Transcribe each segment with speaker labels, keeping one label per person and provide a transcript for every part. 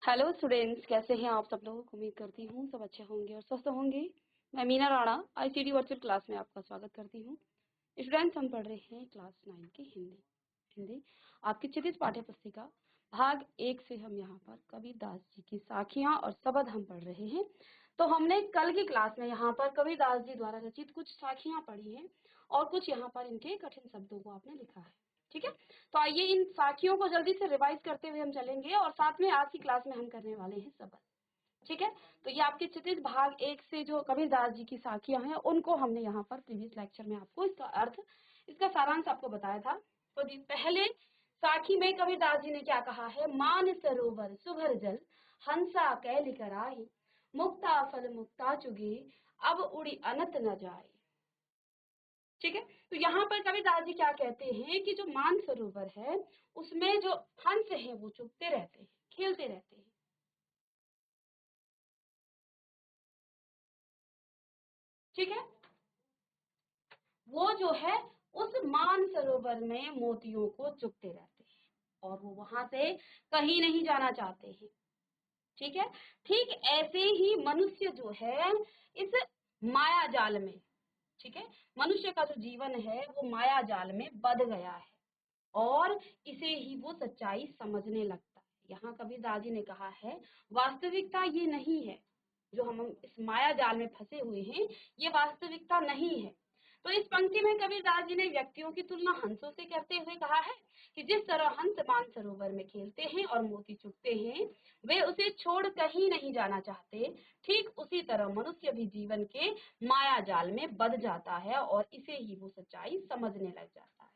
Speaker 1: Hello students, कैसे हैं आप सब लोग। उम्मीद करती हूँ सब अच्छे होंगे और स्वस्थ होंगे। मैं Meena Rana ICT virtual class में आपका स्वागत करती हूँ। स्टूडेंट्स, हम पढ़ रहे हैं क्लास 9 की हिंदी आपकी चित्रित पाठ्य पुस्तिका भाग 1 से। हम यहाँ पर कबीरदास जी की साखियाँ और शबद हम पढ़ रहे हैं। तो हमने कल की क्लास में यहाँ पर कबीरदास जी द्वारा रचित कुछ साखियाँ पढ़ी हैं और कुछ यहाँ पर इनके कठिन शब्दों को आपने लिखा है। ठीक है, तो आइए इन साखियों को जल्दी से रिवाइज करते हुए हम चलेंगे और साथ में आज की क्लास में हम करने वाले हैं शबद। ठीक है, तो ये आपके चित्रित भाग 1 से जो कबीरदास जी की साखियां हैं उनको हमने यहाँ पर प्रीवियस लेक्चर में आपको इसका अर्थ, इसका सारांश आपको बताया था। तो पहले साखी में कबीरदास जी ने क्या कहा है। मान सरोवर सुभर जल हंसा कैल कराही, मुक्ता फल मुक्ता चुगे अब उड़ी अनत न जाए। ठीक है, तो यहाँ पर कबीरदास जी क्या कहते हैं कि जो मान सरोवर है उसमें जो हंस है वो चुगते रहते हैं, खेलते रहते हैं। ठीक है, वो जो है उस मान सरोवर में मोतियों को चुगते रहते हैं और वो वहां से कहीं नहीं जाना चाहते हैं। ठीक है, ठीक ऐसे ही मनुष्य जो है इस माया जाल में, ठीक है, मनुष्य का जो जीवन है वो माया जाल में बंध गया है और इसे ही वो सच्चाई समझने लगता है। यहाँ कबीरदास जी ने कहा है वास्तविकता ये नहीं है, जो हम इस माया जाल में फंसे हुए हैं ये वास्तविकता नहीं है। तो इस पंक्ति में कबीरदास जी ने व्यक्तियों की तुलना हंसों से करते हुए कहा है कि जिस तरह हंस मानसरोवर में खेलते हैं और मोती चुगते हैं, वे उसे छोड़ कहीं नहीं जाना चाहते, ठीक उसी तरह मनुष्य भी जीवन के माया जाल में बंध जाता है और इसे ही वो सच्चाई समझने लग जाता है।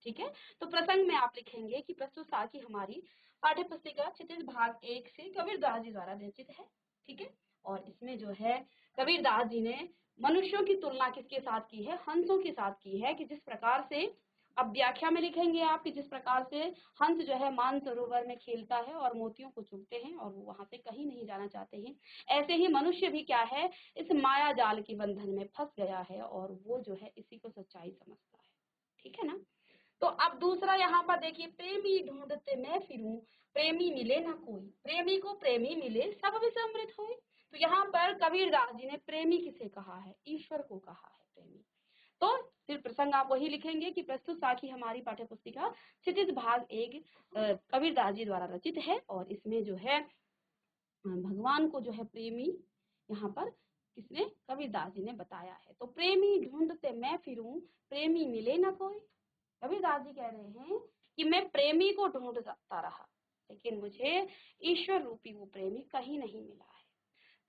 Speaker 1: ठीक है, तो प्रसंग में आप लिखेंगे कि प्रस्तुत साखी हमारी पाठ्य पुस्तिका चित्रित भाग 1 से कबीरदास जी द्वारा रचित है। ठीक है, और इसमें जो है कबीरदास जी ने मनुष्यों की तुलना किसके साथ की है, हंसों के साथ की है। कि जिस प्रकार से, अब व्याख्या में लिखेंगे आप कि जिस प्रकार से हंस जो है मान सरोवर में खेलता है और मोतियों को चुगते हैं और वो वहां से कहीं नहीं जाना चाहते हैं, ऐसे ही मनुष्य भी क्या है इस माया जाल के बंधन में फंस गया है और वो जो है इसी को सच्चाई समझता है। ठीक है ना। तो अब दूसरा यहाँ पर देखिए, प्रेमी ढूंढते मैं फिरूं प्रेमी मिले ना कोई, प्रेमी को प्रेमी मिले सब विसमृत होए। तो यहाँ पर कबीरदास जी ने प्रेमी किसे कहा है, ईश्वर को कहा है प्रेमी। तो फिर प्रसंग आप वही लिखेंगे कि प्रस्तुत साखी हमारी पाठ्य पुस्तिका क्षितिज भाग 1 कबीरदास जी द्वारा रचित है और इसमें जो है भगवान को जो है प्रेमी यहाँ पर किसने, कबीरदास जी ने बताया है। तो प्रेमी ढूंढते मैं फिरूं प्रेमी मिले ना कोई। कबीरदास जी कह रहे हैं कि मैं प्रेमी को ढूंढता रहा लेकिन मुझे ईश्वर रूपी वो प्रेमी कहीं नहीं मिला है।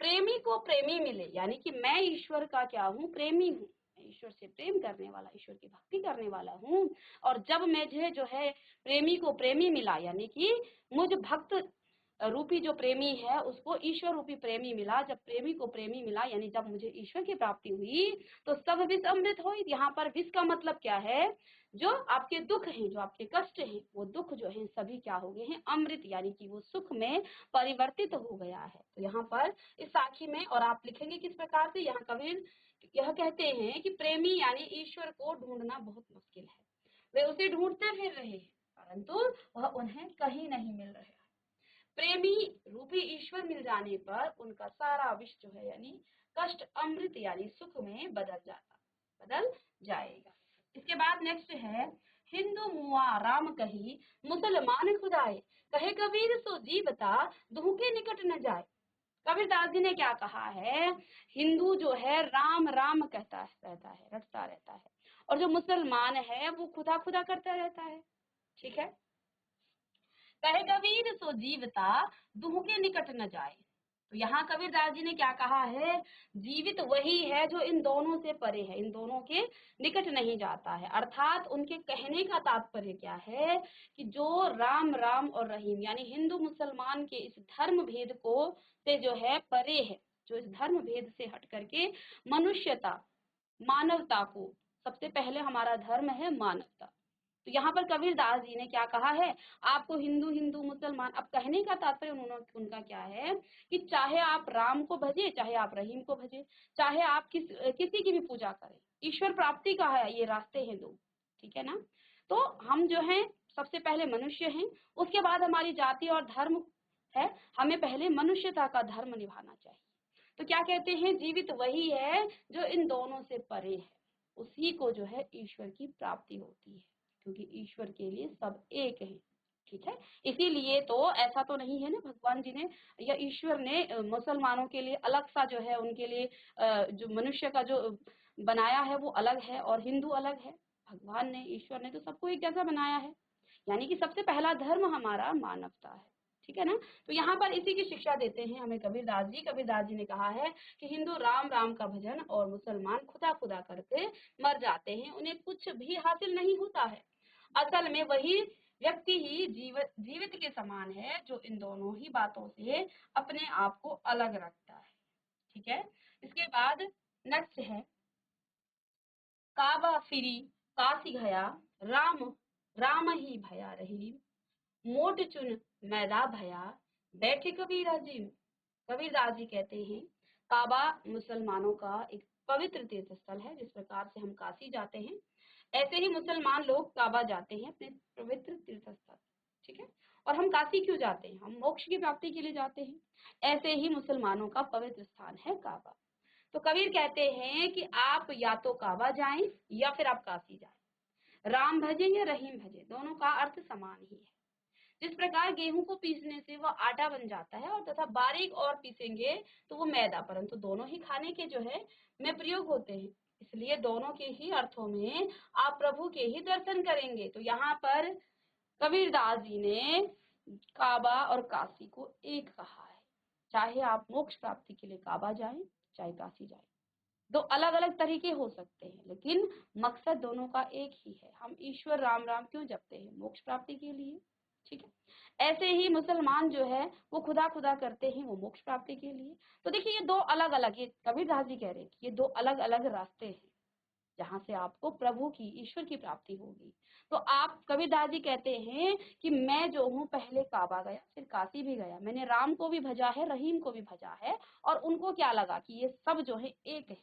Speaker 1: प्रेमी को प्रेमी मिले यानी कि मैं ईश्वर का क्या हूँ, प्रेमी हूँ। मैं ईश्वर से प्रेम करने वाला, ईश्वर की भक्ति करने वाला हूँ। और जब मुझे जो है प्रेमी को प्रेमी मिला यानी कि मुझ भक्त रूपी जो प्रेमी है उसको ईश्वर रूपी प्रेमी मिला, जब प्रेमी को प्रेमी मिला यानी जब मुझे ईश्वर की प्राप्ति हुई तो सब विष अमृत हो। यहाँ पर विष का मतलब क्या है, जो आपके दुख हैं, जो आपके कष्ट हैं, वो दुख जो है सभी क्या हो गए हैं, अमृत यानी कि वो सुख में परिवर्तित हो गया है। तो यहाँ पर इस साखी में और आप लिखेंगे किस प्रकार से, यहाँ कबीर यह कहते हैं कि प्रेमी यानी ईश्वर को ढूंढना बहुत मुश्किल है, वे उसे ढूंढते फिर रहे हैं परंतु वह उन्हें कहीं नहीं मिल रहा है। प्रेमी रूपी ईश्वर मिल जाने पर उनका सारा विष जो है यानी कष्ट अमृत यानी सुख में बदल जाएगा। इसके बाद नेक्स्ट है, हिंदू मुआ राम कही मुसलमान खुदाए, कहे कबीर सो जी बता दूह के निकट न जाए। कबीरदास जी ने क्या कहा है, हिंदू जो है राम राम कहता रहता है, रटता रहता है, और जो मुसलमान है वो खुदा खुदा करता रहता है। ठीक है, कहे कबीर सो जीवता दुह के निकट न जाए। तो यहाँ कबीरदास जी ने क्या कहा है, जीवित वही है जो इन दोनों से परे है, इन दोनों के निकट नहीं जाता है। अर्थात उनके कहने का तात्पर्य क्या है कि जो राम राम और रहीम यानी हिंदू मुसलमान के इस धर्म भेद को से जो है परे है, जो इस धर्म भेद से हट करके मनुष्यता, मानवता को, सबसे पहले हमारा धर्म है मानवता। तो यहाँ पर कबीरदास जी ने क्या कहा है, आपको हिंदू हिंदू मुसलमान, अब कहने का तात्पर्य उनका क्या है कि चाहे आप राम को भजे, चाहे आप रहीम को भजे, चाहे आप किसी की भी पूजा करें, ईश्वर प्राप्ति का है ये रास्ते हैं दो। ठीक है ना। तो हम जो हैं सबसे पहले मनुष्य हैं, उसके बाद हमारी जाति और धर्म है, हमें पहले मनुष्यता का धर्म निभाना चाहिए। तो क्या कहते हैं, जीवित वही है जो इन दोनों से परे है, उसी को जो है ईश्वर की प्राप्ति होती है, क्योंकि ईश्वर के लिए सब एक है। ठीक है, इसीलिए तो ऐसा तो नहीं है ना, भगवान जी ने या ईश्वर ने मुसलमानों के लिए अलग सा जो है, उनके लिए जो मनुष्य का जो बनाया है वो अलग है और हिंदू अलग है। भगवान ने, ईश्वर ने तो सबको एक जैसा बनाया है, यानी कि सबसे पहला धर्म हमारा मानवता है। ठीक है ना। तो यहाँ पर इसी की शिक्षा देते हैं हमें कबीरदास जी। कबीरदास जी ने कहा है कि हिंदू राम राम का भजन और मुसलमान खुदा खुदा करके मर जाते हैं, उन्हें कुछ भी हासिल नहीं होता है। असल में वही व्यक्ति ही जीवित के समान है जो इन दोनों ही बातों से अपने आप को अलग रखता है। ठीक है, इसके बाद नेक्स्ट है, काबा फिरी काशी गया, राम राम ही भया रही, मोट चुन मैदा भया, बैठे कबीरा जी। कबीरदास जी कहते हैं काबा मुसलमानों का एक पवित्र तीर्थ स्थल है, जिस प्रकार से हम काशी जाते हैं ऐसे ही मुसलमान लोग काबा जाते हैं, अपने पवित्र तीर्थ स्थल। ठीक है, और हम काशी क्यों जाते हैं, हम मोक्ष की प्राप्ति के लिए जाते हैं। ऐसे ही मुसलमानों का पवित्र स्थान है काबा। तो कबीर कहते हैं कि आप या तो काबा जाएं या फिर आप काशी जाएं, राम भजें या रहीम भजें, दोनों का अर्थ समान ही है। जिस प्रकार गेहूं को पीसने से वो आटा बन जाता है और तथा बारीक और पीसेंगे तो वो मैदा, परंतु दोनों ही खाने के जो है में प्रयोग होते हैं, इसलिए दोनों के ही अर्थों में आप प्रभु के ही दर्शन करेंगे। तो यहाँ पर कबीरदास जी ने काबा और काशी को एक कहा है, चाहे आप मोक्ष प्राप्ति के लिए काबा जाएं चाहे काशी जाएं, दो अलग अलग तरीके हो सकते हैं लेकिन मकसद दोनों का एक ही है। हम ईश्वर राम राम क्यों जपते हैं, मोक्ष प्राप्ति के लिए। ठीक है, ऐसे ही मुसलमान जो है वो खुदा खुदा करते हैं, वो मोक्ष प्राप्ति के लिए। तो देखिए ये दो अलग अलग, ये कबीरदास जी कह रहे हैं कि ये दो अलग अलग रास्ते हैं जहां से आपको प्रभु की, ईश्वर की प्राप्ति होगी। तो आप, कबीरदास जी कहते हैं कि मैं जो हूँ पहले काबा गया फिर काशी भी गया, मैंने राम को भी भजा है रहीम को भी भजा है, और उनको क्या लगा कि ये सब जो है एक है।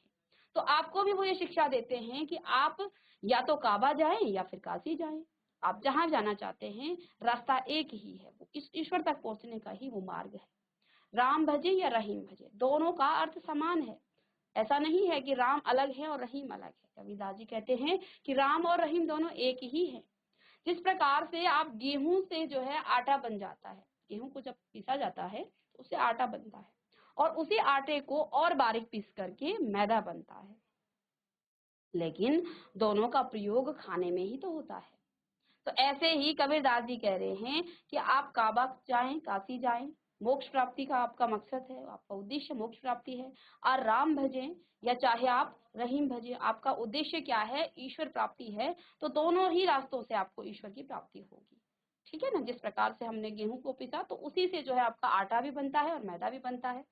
Speaker 1: तो आपको भी वो ये शिक्षा देते हैं कि आप या तो काबा जाएं या फिर काशी जाएं, आप जहां जाना चाहते हैं रास्ता एक ही है, वो इस ईश्वर तक पहुंचने का ही वो मार्ग है। राम भजे या रहीम भजे, दोनों का अर्थ समान है। ऐसा नहीं है कि राम अलग है और रहीम अलग है। कबीरदास जी कहते हैं कि राम और रहीम दोनों एक ही है। जिस प्रकार से आप गेहूं से जो है आटा बन जाता है, गेहूं को जब पीसा जाता है तो उससे आटा बनता है और उसी आटे को और बारीक पीस करके मैदा बनता है, लेकिन दोनों का प्रयोग खाने में ही तो होता है। तो ऐसे ही कबीरदास जी कह रहे हैं कि आप काबा जाएं काशी जाएं, मोक्ष प्राप्ति का आपका मकसद है, आपका उद्देश्य मोक्ष प्राप्ति है, और राम भजें या चाहे आप रहीम भजें, आपका उद्देश्य क्या है, ईश्वर प्राप्ति है। तो दोनों ही रास्तों से आपको ईश्वर की प्राप्ति होगी। ठीक है ना, जिस प्रकार से हमने गेहूं को पीसा तो उसी से जो है आपका आटा भी बनता है और मैदा भी बनता है,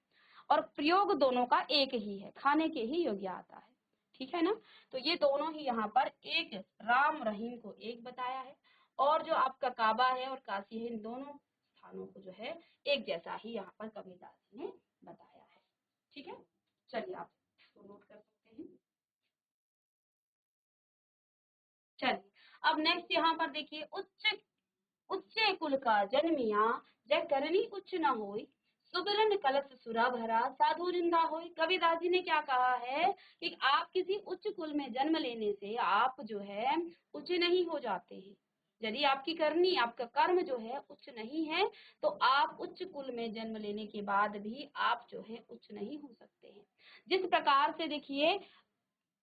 Speaker 1: और प्रयोग दोनों का एक ही है, खाने के ही योग्य आता है। ठीक है ना। तो ये दोनों ही यहाँ पर एक, राम रहीम को एक बताया है, और जो आपका काबा है और काशी है, इन दोनों स्थानों को जो है एक जैसा ही यहाँ पर कबीरदास जी ने बताया है। ठीक है, चलिए आप इसको नोट कर सकते हैं। चलिए अब नेक्स्ट यहाँ पर देखिए, उच्च उच्चे कुल का जन्मिया, जय करनी उच्च न होई, सुबरन कलश सुरा भरा, साधु निंदा होई। कबीरदास जी ने क्या कहा है कि आप किसी उच्च कुल में जन्म लेने से आप जो है उच्च नहीं हो जाते हैं। यदि आपकी करनी, आपका कर्म जो है उच्च नहीं है तो आप उच्च कुल में जन्म लेने के बाद भी आप जो है उच्च नहीं हो सकते हैं। जिस प्रकार से देखिए,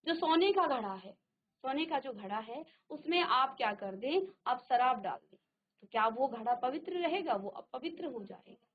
Speaker 1: जो सोने का घड़ा है, सोने का जो घड़ा है उसमें आप क्या कर दें, आप शराब डाल दें, तो क्या वो घड़ा पवित्र रहेगा, वो अपवित्र हो जाएगा।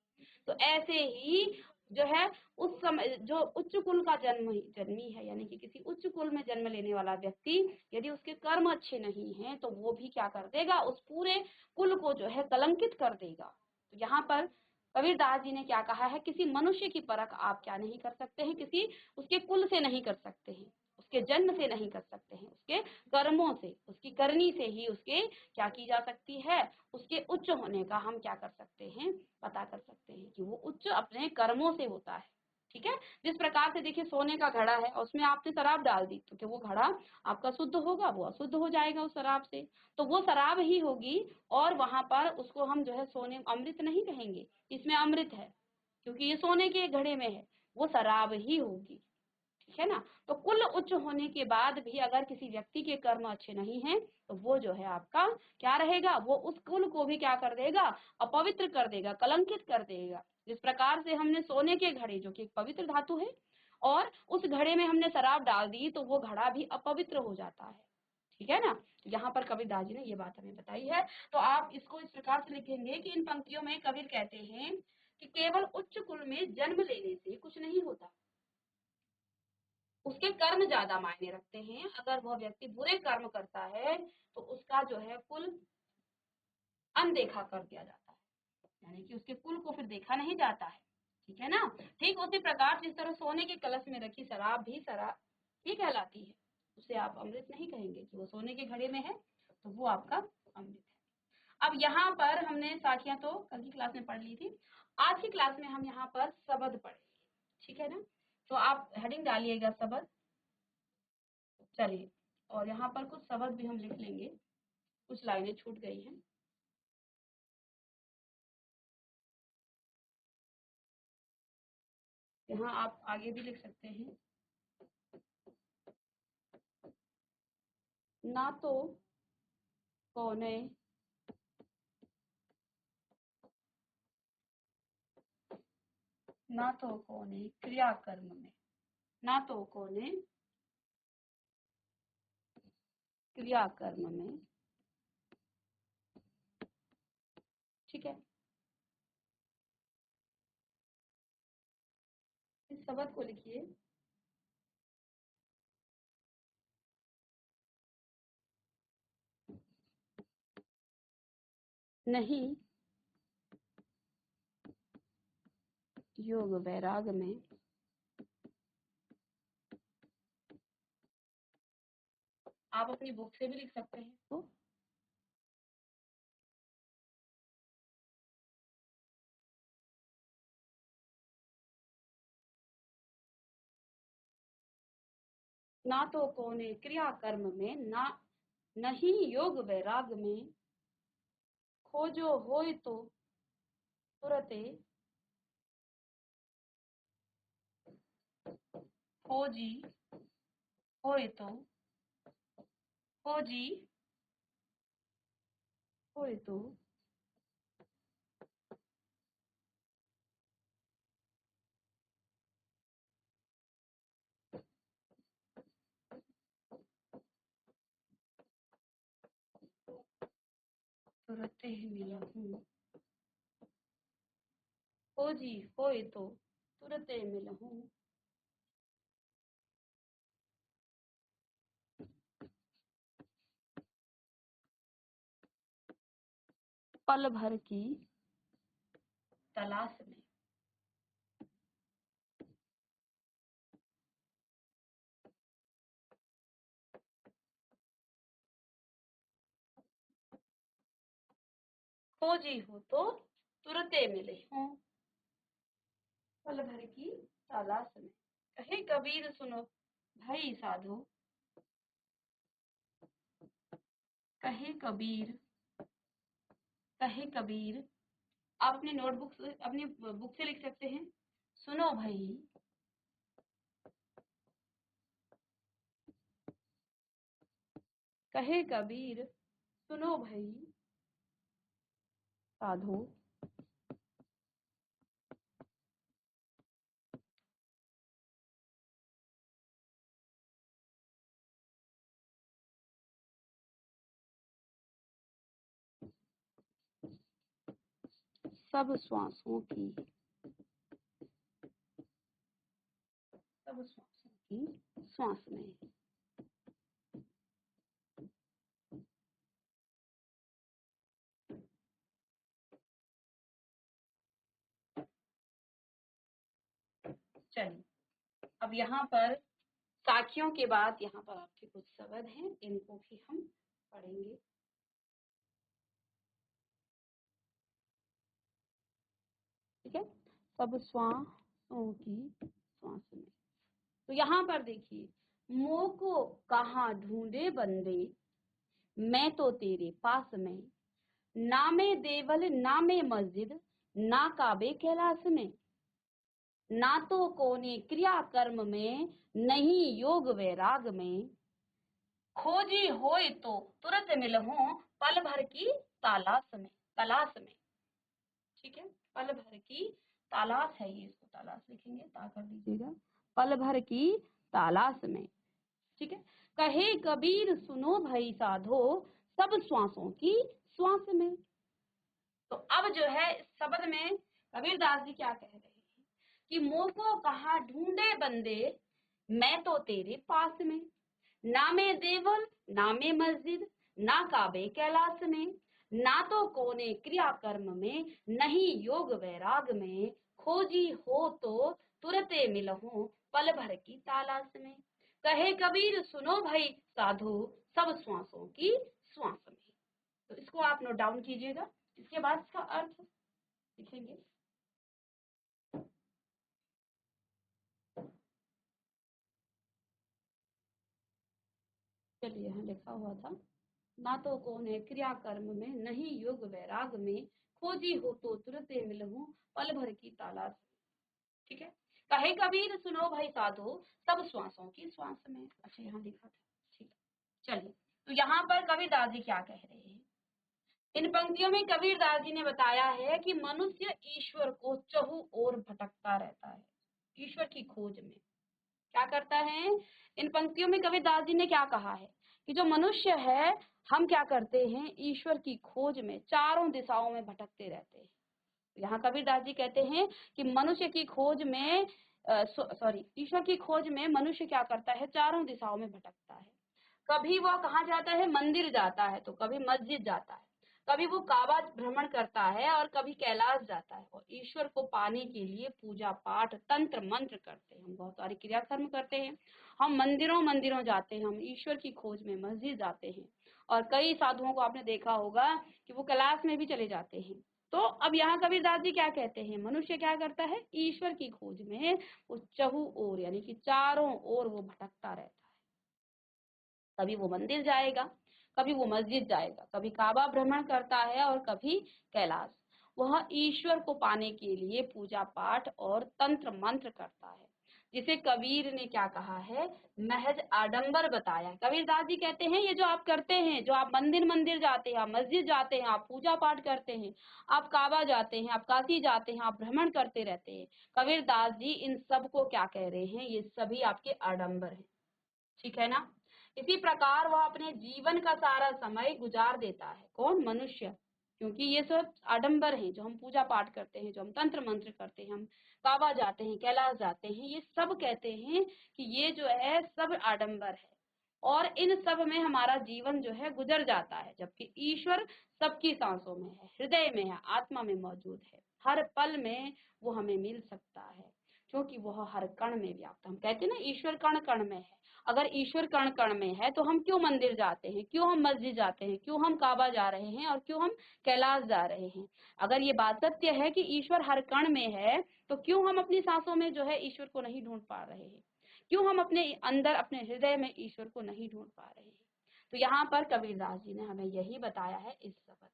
Speaker 1: तो ऐसे ही जो है उस समय जो उच्च कुल का जन्मी है, यानी कि किसी उच्च कुल में जन्म लेने वाला व्यक्ति, यदि उसके कर्म अच्छे नहीं हैं तो वो भी क्या कर देगा, उस पूरे कुल को जो है कलंकित कर देगा। तो यहाँ पर कबीरदास जी ने क्या कहा है, किसी मनुष्य की परख आप क्या नहीं कर सकते हैं, किसी उसके कुल से नहीं कर सकते हैं, उसके जन्म से नहीं कर सकते हैं, उसके कर्मों से, उसकी करनी से ही उसके क्या की जा सकती है, उसके उच्च होने का हम क्या कर सकते हैं, पता कर सकते हैं कि वो उच्च अपने कर्मों से होता है। ठीक है। जिस प्रकार से देखिए सोने का घड़ा है और उसमें आपने शराब डाल दी तो क्या वो घड़ा आपका शुद्ध होगा? वो अशुद्ध हो जाएगा उस शराब से। तो वो शराब ही होगी और वहां पर उसको हम जो है सोने अमृत नहीं कहेंगे, इसमें अमृत है क्योंकि ये सोने के घड़े में है, वो शराब ही होगी। ठीक है ना। तो कुल उच्च होने के बाद भी अगर किसी व्यक्ति के कर्म अच्छे नहीं हैं तो वो जो है आपका क्या रहेगा, वो उस कुल को भी क्या कर देगा, अपवित्र कर देगा, कलंकित कर देगा। जिस प्रकार से हमने सोने के घड़े जो कि एक पवित्र धातु है और उस घड़े में हमने शराब डाल दी तो वो घड़ा भी अपवित्र हो जाता है। ठीक है ना। यहाँ पर कबीरदास जी ने ये बात हमें बताई है। तो आप इसको इस प्रकार से लिखेंगे कि इन पंक्तियों में कबीर कहते हैं कि केवल उच्च कुल में जन्म लेने से कुछ नहीं होता, उसके कर्म ज्यादा मायने रखते हैं। अगर वह व्यक्ति बुरे कर्म करता है तो उसका जो है कुल अनदेखा कर दिया जाता है, यानी कि उसके कुल को फिर देखा नहीं जाता है। ठीक है ना। ठीक उसी प्रकार जिस तरह सोने के कलश में रखी शराब भी शराब ही कहलाती है, उसे आप अमृत नहीं कहेंगे कि वो सोने के घड़े में है तो वो आपका अमृत है। अब यहाँ पर हमने साखियां तो कल की क्लास में पढ़ ली थी, आज की क्लास में हम यहाँ पर शब्द पढ़ेंगे। ठीक है ना। तो आप हेडिंग डालिएगा शब्द। चलिए, और यहाँ पर कुछ शब्द भी हम लिख लेंगे, कुछ लाइनें छूट गई हैं। यहाँ आप आगे भी लिख सकते हैं। ना तो कोने ना तो कोने क्रियाकर्म में, ना तो कोने क्रियाकर्म में। ठीक है। इस शब्द को लिखिए। नहीं योग वैराग में। आप अपनी बुक से भी लिख सकते हैं तो। ना तो कोने क्रियाकर्म में, ना नहीं योग वैराग में, खोजो होय तो तुरते, खोजी होय तो, खोजी होय तो तुरते ही मिलहूँ, खोजी होय तो तुरते मिलहूँ। पल भर की तलाश में। खोजी हो तो तुरते मिले हूँ, पल भर की तलाश में। कहे कबीर सुनो भाई साधो, कहे कबीर, कहे कबीर। आप अपनी नोटबुक से, अपनी बुक से लिख सकते हैं। सुनो भाई, कहे कबीर सुनो भाई साधो, सब श्वासों की, सब श्वासों की श्वास में। चलिए, अब यहाँ पर साखियों के बाद यहाँ पर आपके कुछ शब्द हैं, इनको भी हम पढ़ेंगे। ठीक है। सब श्वासों की श्वास में। तो यहाँ पर देखिए, मोह को कहाँ ढूंढे बंदे, मैं तो तेरे पास में, ना में देवल ना में मस्जिद, ना काबे कैलाश में, ना तो कोने क्रिया कर्म में, नहीं योग वैराग में, खोजी होए तो तुरंत मिलहूं, पल भर की तलाश में। ठीक है, पल भर की तलाश है, ये इसको तलाश लिखेंगे, ता कर दीजिएगा, पल भर की तलाश में। ठीक है, कहे कबीर सुनो भाई साधो, सब श्वासों की श्वास में। तो अब जो है इस शब्द में कबीरदास जी क्या कह रहे हैं कि मोह को कहाँ ढूंढे बंदे, मैं तो तेरे पास में, ना में देवल ना में मस्जिद, ना काबे कैलाश में, ना तो कोने क्रिया कर्म में, नहीं योग वैराग में, खोजी हो तो तुरते मिलहूं, पल भर की तलाश में। कहे कबीर सुनो भाई साधु, सब श्वासों की श्वास में। तो इसको आप नोट डाउन कीजिएगा, इसके बाद इसका अर्थ लिखेंगे। चलिए, यहाँ लिखा हुआ था, ना तो कोने क्रिया कर्म में, नहीं योग वैराग में, खोजी हो तो तुरते मिलहूं, पल भर की तलाश। ठीक है, कहे कबीर सुनो भाई साधो, सब श्वासों की श्वास में। अच्छा, यहाँ लिखा था। ठीक है, चलिए, तो यहाँ पर कबीरदास जी क्या कह रहे हैं, इन पंक्तियों में कबीरदास जी ने बताया है कि मनुष्य ईश्वर को चहु ओर भटकता रहता है, ईश्वर की खोज में क्या करता है। इन पंक्तियों में कबीरदास जी ने क्या कहा है कि जो मनुष्य है, हम क्या करते हैं, ईश्वर की खोज में चारों दिशाओं में भटकते रहते हैं। यहाँ कबीरदास जी कहते हैं कि मनुष्य की खोज में ईश्वर की खोज में मनुष्य क्या करता है, चारों दिशाओं में भटकता है। कभी वो कहाँ जाता है, मंदिर जाता है, तो कभी मस्जिद जाता है, कभी वो काबा भ्रमण करता है, और कभी कैलाश जाता है, और ईश्वर को पाने के लिए पूजा पाठ तंत्र मंत्र करते हैं, हम बहुत सारे क्रियाकर्म करते हैं, हम मंदिरों मंदिरों जाते हैं, हम ईश्वर की खोज में मस्जिद जाते हैं, और कई साधुओं को आपने देखा होगा कि वो कैलाश में भी चले जाते हैं। तो अब यहाँ कबीरदास जी क्या कहते हैं, मनुष्य क्या करता है, ईश्वर की खोज में वो चहु ओर यानी कि चारों ओर वो भटकता रहता है। कभी वो मंदिर जाएगा, कभी वो मस्जिद जाएगा, कभी काबा भ्रमण करता है, और कभी कैलाश। वह ईश्वर को पाने के लिए पूजा पाठ और तंत्र मंत्र करता है, जिसे कबीर ने क्या कहा है, महज आडंबर बताया। कबीरदास जी कहते हैं ये जो आप करते हैं, जो आप मंदिर मंदिर जाते हैं, आप मस्जिद जाते हैं, आप पूजा पाठ करते हैं, आप काबा जाते हैं, आप काशी जाते हैं, आप भ्रमण करते रहते हैं, कबीरदास जी इन सब को क्या कह रहे हैं, ये सभी आपके आडंबर हैं। ठीक है ना। इसी प्रकार वह अपने जीवन का सारा समय गुजार देता है, कौन, मनुष्य, क्योंकि ये सब आडंबर हैं, जो हम पूजा पाठ करते हैं, जो हम तंत्र मंत्र करते हैं, हम काबा जाते हैं, कैलाश जाते हैं, ये सब कहते हैं कि ये जो है सब आडंबर है, और इन सब में हमारा जीवन जो है गुजर जाता है, जबकि ईश्वर सबकी सांसों में है, हृदय में है, आत्मा में मौजूद है, हर पल में वो हमें मिल सकता है, क्योंकि वह हर कण में व्याप्त। हम कहते हैं ना, ईश्वर कण कण में है। अगर ईश्वर कण कण में है तो हम क्यों मंदिर जाते हैं, क्यों हम मस्जिद जाते हैं, क्यों हम काबा जा रहे हैं, और क्यों हम कैलाश जा रहे हैं। अगर ये बात सत्य है कि ईश्वर हर कण में है, तो क्यों हम अपनी सांसों में जो है ईश्वर को नहीं ढूंढ पा रहे हैं, क्यों हम अपने अंदर अपने हृदय में ईश्वर को नहीं ढूंढ पा रहे हैं। तो यहाँ पर कबीरदास जी ने हमें यही बताया है इस शब्द में।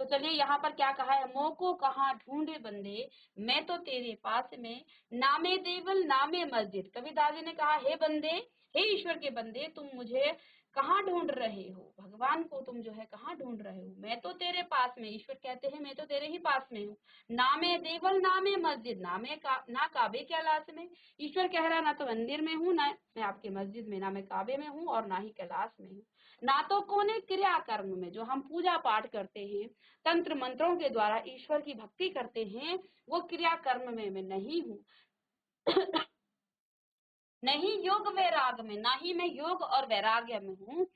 Speaker 1: तो चलिए, यहाँ पर क्या कहा है, मोह को कहाँ ढूंढे बंदे, मैं तो तेरे पास में, नामे देवल नामे मस्जिद। कबीरदास जी ने कहा, हे बंदे, हे ईश्वर के बंदे, तुम मुझे कहाँ ढूंढ रहे हो, भगवान को तुम जो है कहाँ ढूंढ रहे हो, मैं तो तेरे पास में, ईश्वर कहते हैं मैं तो तेरे ही पास में हूँ, नामे देवल नामे मस्जिद, ना काबे कैलाश में। ईश्वर कह रहा, ना तो मंदिर में हूँ, ना मैं आपके मस्जिद में, ना मैं काबे में हूँ, और ना ही कैलाश में हूँ, ना तो कोने क्रिया कर्म में, जो हम पूजा पाठ करते हैं, तंत्र मंत्रों के द्वारा ईश्वर की भक्ति करते हैं, वो क्रिया कर्म में मैं नहीं हूँ। नहीं योग वैराग में, ना ही मैं योग और वैराग्य में हूँ।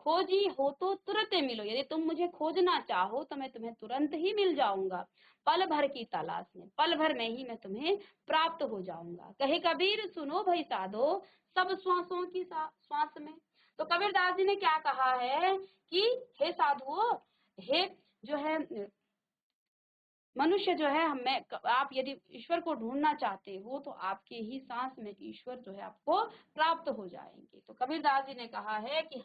Speaker 1: खोजी हो तो तुरंत मिलो, यदि तुम मुझे खोजना चाहो तो मैं तुम्हें तुरंत ही मिल जाऊंगा, पल भर की तलाश में, पल भर में ही मैं तुम्हें प्राप्त हो जाऊंगा। कहे कबीर सुनो भाई साधो, सब श्वासों की श्वास में। तो कबीरदास जी ने क्या कहा है कि हे साधुओं, हे जो है मनुष्य जो है हमें, आप यदि ईश्वर को ढूंढना चाहते हो तो आपके ही सांस में ईश्वर जो है आपको प्राप्त हो जाएंगे। तो कबीरदास जी ने कहा है कि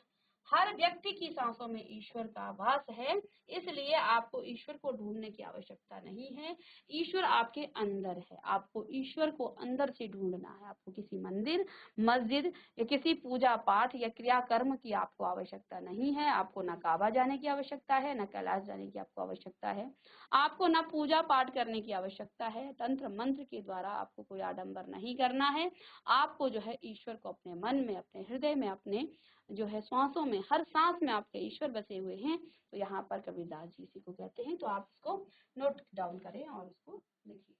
Speaker 1: हर व्यक्ति की सांसों में ईश्वर का वास है, इसलिए आपको ईश्वर को ढूंढने की आवश्यकता नहीं है। ईश्वर आपके अंदर है, आपको ईश्वर को अंदर से ढूंढना है। आपको किसी मंदिर, मस्जिद या किसी पूजा पाठ या क्रिया कर्म की आपको आवश्यकता नहीं है। आपको न काबा जाने की आवश्यकता है, न कैलाश जाने की आपको आवश्यकता है। आपको ना पूजा पाठ करने की आवश्यकता है, तंत्र मंत्र के द्वारा आपको कोई आडंबर नहीं करना है। आपको जो है ईश्वर को अपने मन में, अपने हृदय में, अपने जो है श्वासों में, हर सांस में आपके ईश्वर बसे हुए हैं। तो यहाँ पर कबीरदास जी इसी को कहते हैं। तो आप इसको नोट डाउन करें और इसको लिखिए।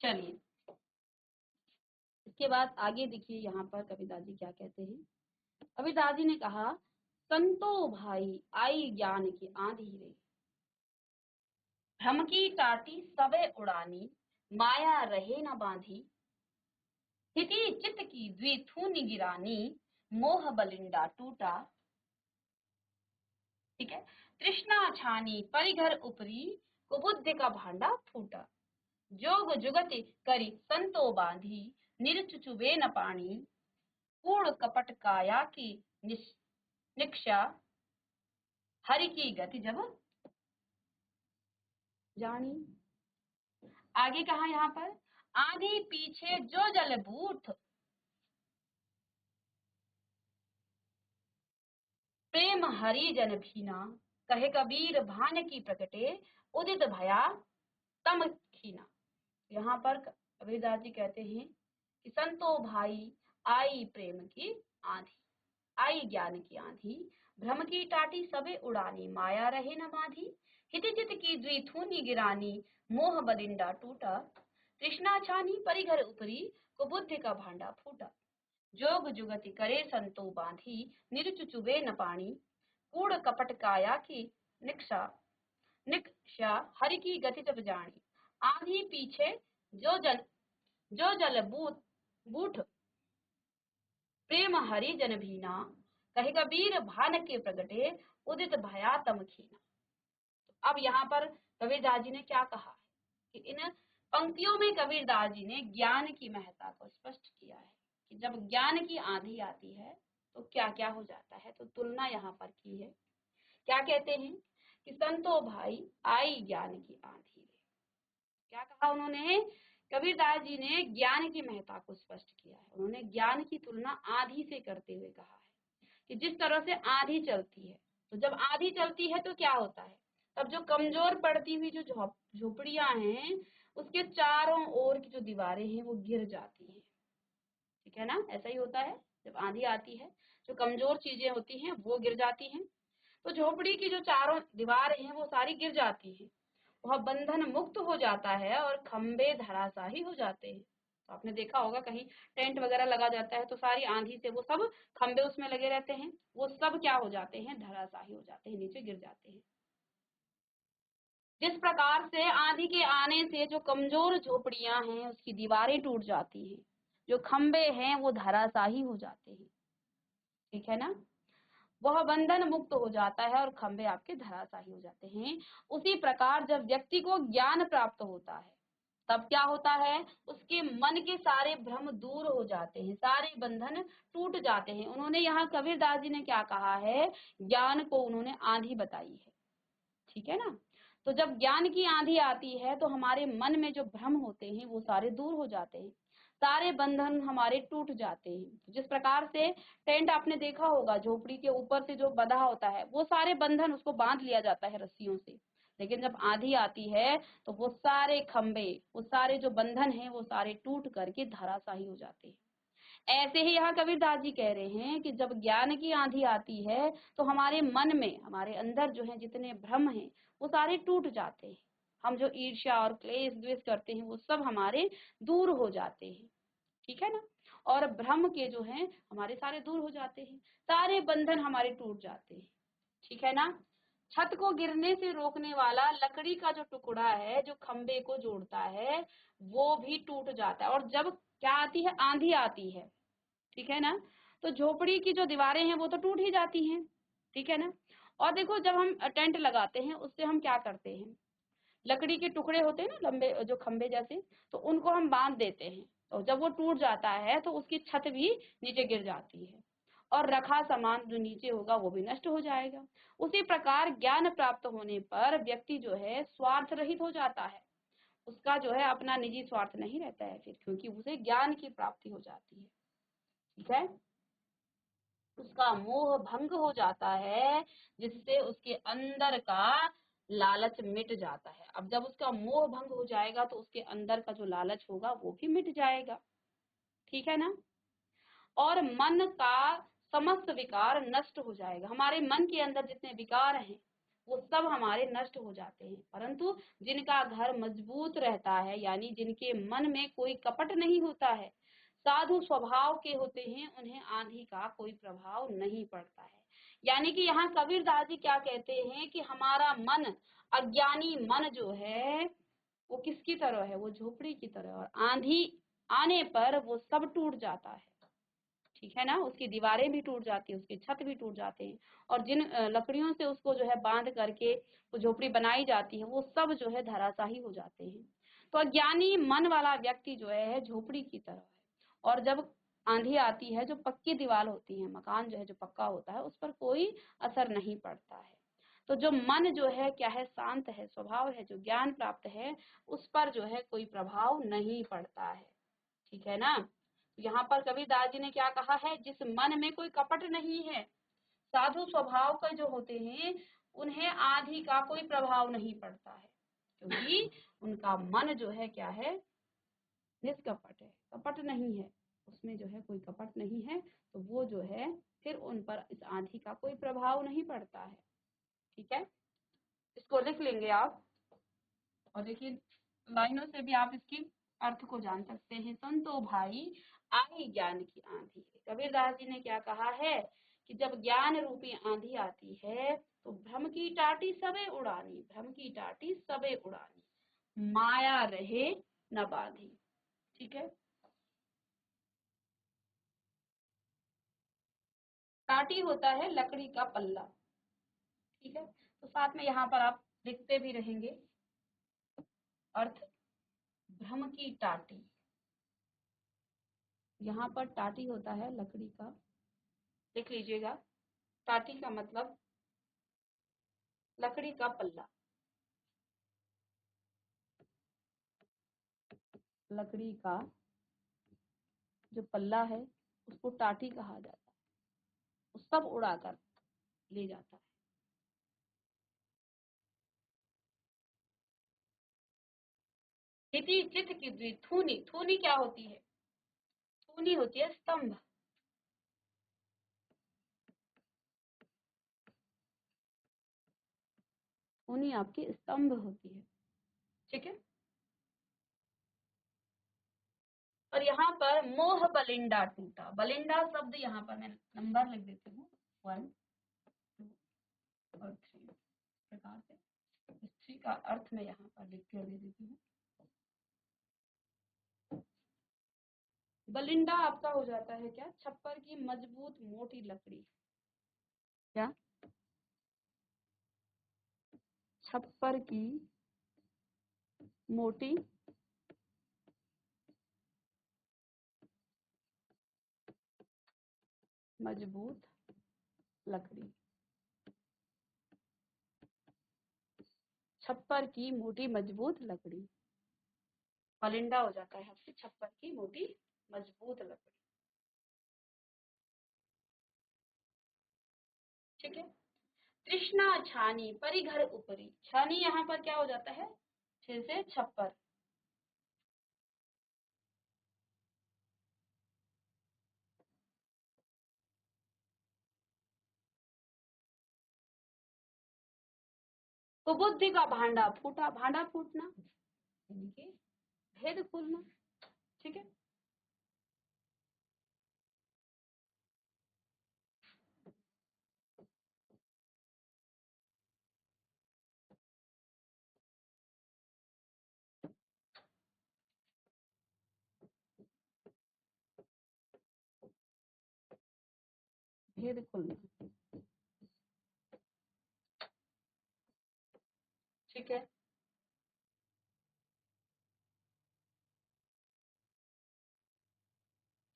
Speaker 1: चलिए, इसके बाद आगे देखिए यहाँ पर कबीरदास जी क्या कहते हैं। कबीरदास जी ने कहा, संतो भाई आई ज्ञान की आंधी रे, भ्रम की टाटी सबे उड़ानी, माया रहे न बांधी, हिति चित्त की द्विथुनि गिरानी, मोह बलिंडा टूटा। ठीक है। तृष्णा छानी परिघर उपरी, कुबुद्धि का भांडा फूटा। जोग जुगति करी संतो बांधी, निरचुचुबे न पानी, कूड़ कपट काया की निक्षा, हरि की गति जब जानी। आगे कहा यहाँ पर, आंधी पीछे जो जल बूथ, प्रेम हरि जन भीना, कहे कबीर भान की प्रकटे, उदित भया तम खीना। यहाँ पर कबीरदास जी कहते हैं कि संतो भाई आई प्रेम की आंधी, आई ज्ञान की आंधी, भ्रम की टाटी सबे उड़ानी, माया रहे न बांधी, हित जित की द्विथुनि गिरानी, मोह बलिंडा टूटा। तृष्णा छानी परिघर उपरी, कुबुद्धि का भांडा फूटा। जोग जुगति करे संतो बांधी, निरचुचुबे न पानी, कूड़ कपट काया की निक्षा, निक्षा हरि की गति जब जानी। आंधी पीछे जो जल बूठ, प्रेम हरि जन भीना, कहे कबीर भान के प्रगटे, उदित भया तम खीना। तो अब यहाँ पर कबीरदास जी ने क्या कहा है कि इन पंक्तियों में कबीरदास जी ने ज्ञान की महत्ता को स्पष्ट किया है कि जब ज्ञान की आंधी आती है तो क्या क्या हो जाता है। तो तुलना यहाँ पर की है। क्या कहते हैं कि संतो भाई आई ज्ञान की आंधी रे। क्या कहा उन्होंने, कबीरदास जी ने ज्ञान की महत्ता को स्पष्ट किया है। उन्होंने ज्ञान की तुलना आंधी से करते हुए कहा है कि जिस तरह से आंधी चलती है, तो जब आंधी चलती है तो क्या होता है, तब जो कमजोर पड़ती हुई जो झोपड़ियां हैं, उसके चारों ओर की जो दीवारें हैं वो गिर जाती हैं। ठीक है ना, ऐसा ही होता है। जब आंधी आती है, जो कमजोर चीजें होती हैं वो गिर जाती हैं, तो झोपड़ी की जो चारों दीवार हैं वो सारी गिर जाती हैं। वह बंधन मुक्त हो जाता है और खंबे धराशाही हो जाते हैं। तो आपने देखा होगा कहीं टेंट वगैरह लगा जाता है तो सारी आंधी से वो सब खंबे उसमें लगे रहते हैं, वो सब क्या हो जाते हैं, धराशाही हो जाते हैं, नीचे गिर जाते हैं। जिस प्रकार से आंधी के आने से जो कमजोर झोपड़ियां हैं उसकी दीवारें टूट जाती हैं, जो खंबे हैं वो धराशाही हो जाते हैं। ठीक है ना, वह बंधन मुक्त हो जाता है और खंबे आपके धराशाही हो जाते हैं। उसी प्रकार जब व्यक्ति को ज्ञान प्राप्त होता है तब क्या होता है, उसके मन के सारे भ्रम दूर हो जाते हैं, सारे बंधन टूट जाते हैं। उन्होंने यहाँ कबीरदास जी ने क्या कहा है, ज्ञान को उन्होंने आंधी बताई है। ठीक है ना, तो जब ज्ञान की आंधी आती है तो हमारे मन में जो भ्रम होते हैं वो सारे दूर हो जाते हैं, सारे बंधन हमारे टूट जाते हैं। जिस प्रकार से टेंट आपने देखा होगा, झोपड़ी के ऊपर से जो बंधा होता है वो सारे बंधन उसको बांध लिया जाता है रस्सियों से, लेकिन जब आंधी आती है तो वो सारे खंबे, वो सारे जो बंधन है वो सारे टूट करके धराशाही हो जाते हैं। ऐसे ही यहाँ कबीरदास जी कह रहे हैं कि जब ज्ञान की आंधी आती है तो हमारे मन में, हमारे अंदर जो है जितने भ्रम हैं वो सारे टूट जाते हैं। हम जो ईर्ष्या और क्लेश द्वेष करते हैं वो सब हमारे दूर हो जाते हैं। ठीक है ना, और भ्रम के जो है हमारे सारे दूर हो जाते हैं, सारे बंधन हमारे टूट जाते हैं। ठीक है ना, छत को गिरने से रोकने वाला लकड़ी का जो टुकड़ा है जो खंबे को जोड़ता है वो भी टूट जाता है। और जब क्या आती है, आंधी आती है, ठीक है ना, तो झोपड़ी की जो दीवारें हैं वो तो टूट ही जाती हैं। ठीक है ना, और देखो जब हम टेंट लगाते हैं उससे हम क्या करते हैं, लकड़ी के टुकड़े होते हैं ना लंबे जो खंबे जैसे, तो उनको हम बांध देते हैं, और जब वो टूट जाता है तो उसकी छत भी नीचे गिर जाती है, और रखा सामान जो नीचे होगा वो भी नष्ट हो जाएगा। उसी प्रकार ज्ञान प्राप्त होने पर व्यक्ति जो है स्वार्थ रहित हो जाता है। उसका जो है अपना निजी स्वार्थ नहीं रहता है फिर, क्योंकि उसे ज्ञान की प्राप्ति हो जाती है। ठीक है, उसका मोह भंग हो जाता है, जिससे उसके अंदर का लालच मिट जाता है। अब जब उसका मोह भंग हो जाएगा तो उसके अंदर का जो लालच होगा वो भी मिट जाएगा। ठीक है ना। और मन का समस्त विकार नष्ट हो जाएगा। हमारे मन के अंदर जितने विकार हैं वो सब हमारे नष्ट हो जाते हैं, परंतु जिनका घर मजबूत रहता है, यानी जिनके मन में कोई कपट नहीं होता है, साधु स्वभाव के होते हैं, उन्हें आंधी का कोई प्रभाव नहीं पड़ता है। यानी कि यहाँ कबीरदास जी क्या कहते हैं कि हमारा मन, अज्ञानी मन जो है वो किसकी तरह है, वो झोपड़ी की तरह, और आंधी आने पर वो सब टूट जाता है। ठीक है ना, उसकी दीवारें भी टूट जाती है, उसकी छत भी टूट जाते हैं, और जिन लकड़ियों से उसको जो है बांध करके वो झोपड़ी बनाई जाती है वो सब जो है धराशाही हो जाते हैं। तो अज्ञानी मन वाला व्यक्ति जो है झोपड़ी की तरह है, और जब आंधी आती है, जो पक्की दीवार होती है, मकान जो है जो पक्का होता है, उस पर कोई असर नहीं पड़ता है। तो जो मन जो है क्या है, शांत है, स्वभाव है, जो ज्ञान प्राप्त है, उस पर जो है कोई प्रभाव नहीं पड़ता है। ठीक है ना। यहाँ पर कबीरदास जी ने क्या कहा है, जिस मन में कोई कपट नहीं है, साधु स्वभाव के जो होते हैं, उन्हें आंधी का कोई प्रभाव नहीं पड़ता है, क्योंकि उनका मन जो है क्या है, निष्कपट है, कपट नहीं है, उसमें जो है कोई कपट नहीं है, तो वो जो है फिर उन पर इस आंधी का कोई प्रभाव नहीं पड़ता है। ठीक है, इसको लिख लेंगे आप, और देखिए लाइनों से भी आप इसकी अर्थ को जान सकते हैं। संतो भाई आई ज्ञान की आंधी। कबीरदास जी ने क्या कहा है कि जब ज्ञान रूपी आंधी आती है तो भ्रम की टाटी सबे उड़ानी, भ्रम की टाटी सबे उड़ानी, माया रहे न बांधी। ठीक है, टाटी होता है लकड़ी का पल्ला। ठीक है, तो साथ में यहाँ पर आप लिखते भी रहेंगे अर्थ, भ्रम की टाटी। यहाँ पर टाटी होता है लकड़ी का, लिख लीजिएगा, टाटी का मतलब लकड़ी का पल्ला, लकड़ी का जो पल्ला है उसको टाटी कहा जाता है, वो सब उड़ाकर ले जाता है। स्थिति चित्त की द्वि थूनी, थूनी क्या होती है, थूनी होती है स्तंभ, थूनी आपकी स्तंभ होती है। ठीक है, और यहाँ पर मोह बलिंडा टूटा, बलिंडा शब्द यहाँ पर मैं नंबर लिख देती हूँ, 1 2 और 3, प्रकार से स्त्री का अर्थ मैं यहाँ पर लिख कर दे देती हूँ। बलिंडा आपका हो जाता है क्या, छप्पर की मजबूत मोटी लकड़ी। क्या, छप्पर की मोटी मजबूत लकड़ी, छप्पर की मोटी मजबूत लकड़ी, फलिंडा हो जाता है आपकी छप्पर की मोटी मजबूत लकड़ी। ठीक है, तृष्णा छानी परिघर ऊपरी, छानी यहाँ पर क्या हो जाता है, 6 से छप्पर, तो बुद्धि का भांडा फूटा, भांडा फूटना यानी कि भेद खुलना। ठीक है, भेद खुलना। ठीक है,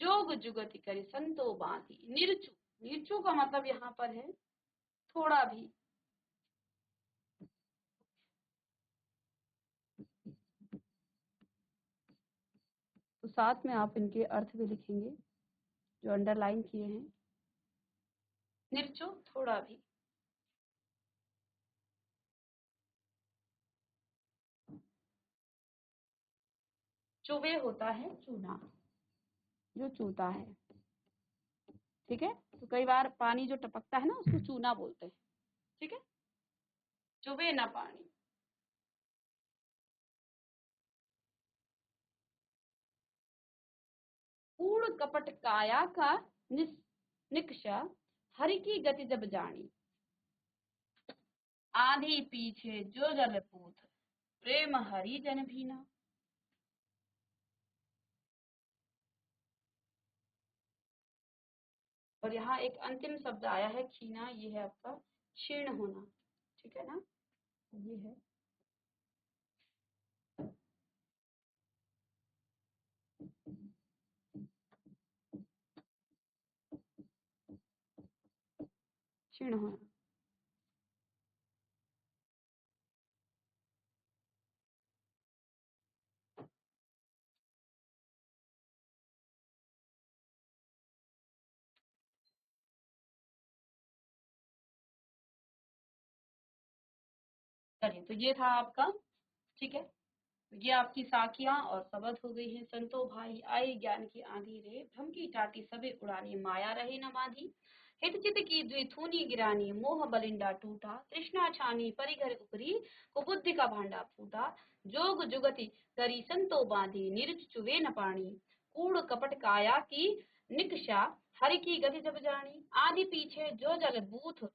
Speaker 1: जोग जुगति करी संतो बांधी। निर्चु, निर्चु का मतलब यहाँ पर है थोड़ा भी। तो साथ में आप इनके अर्थ भी लिखेंगे जो अंडरलाइन किए हैं। निर्चु थोड़ा भी। चुवे होता है चूना, जो चूता है। ठीक है, तो कई बार पानी जो टपकता है ना उसको चूना बोलते हैं। ठीक है, चुवे ना पानी। कूड़ कपट काया का निकषा हरि की गति जब जानी। आधी पीछे जो जल पूत प्रेम हरि जन भीना। और यहाँ एक अंतिम शब्द आया है खीना, ये है आपका क्षीण होना। ठीक है ना, ये है क्षीण होना। चलिए, तो ये था आपका। ठीक है, तो ये आपकी साखियां और शबद हो गई हैं। संतो भाई आई ज्ञान की आंधी रे, भ्रम की टाटी सबे उड़ानी, माया रहे न बांधी। हित चित की द्विथुनी गिरानी, मोह बलिंडा टूटा, तृष्णा छानी परिघर उपरी, कुबुद्धि का भांडा फूटा। जोग जुगति करी संतो बांधी, निरच चुवे न पानी। कूड़ कपट काया की निकषा, हरि की गति जब जानी। आदि पीछे जो जल बूथ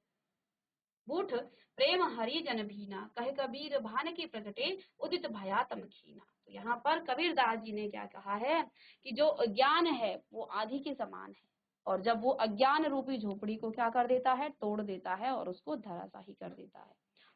Speaker 1: बूठ, प्रेम हरि जन भीना, कहे कबीर भान की प्रगटे, उदित भया तम खीना। तो यहाँ पर कबीरदास जी ने क्या कहा है कि जो अज्ञान है वो आंधी के समान है, और जब वो अज्ञान रूपी झोपड़ी को क्या कर देता है, तोड़ देता है और उसको धराशाही कर देता है।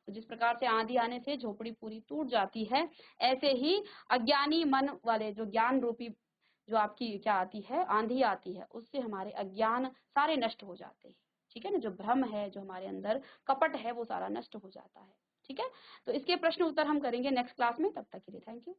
Speaker 1: तो जिस प्रकार से आंधी आने से झोपड़ी पूरी टूट जाती है, ऐसे ही अज्ञानी मन वाले जो ज्ञान रूपी जो आपकी क्या आती है, आंधी आती है, उससे हमारे अज्ञान सारे नष्ट हो जाते हैं। ठीक है ना, जो भ्रम है, जो हमारे अंदर कपट है, वो सारा नष्ट हो जाता है। ठीक है, तो इसके प्रश्न उत्तर हम करेंगे नेक्स्ट क्लास में। तब तक के लिए थैंक यू।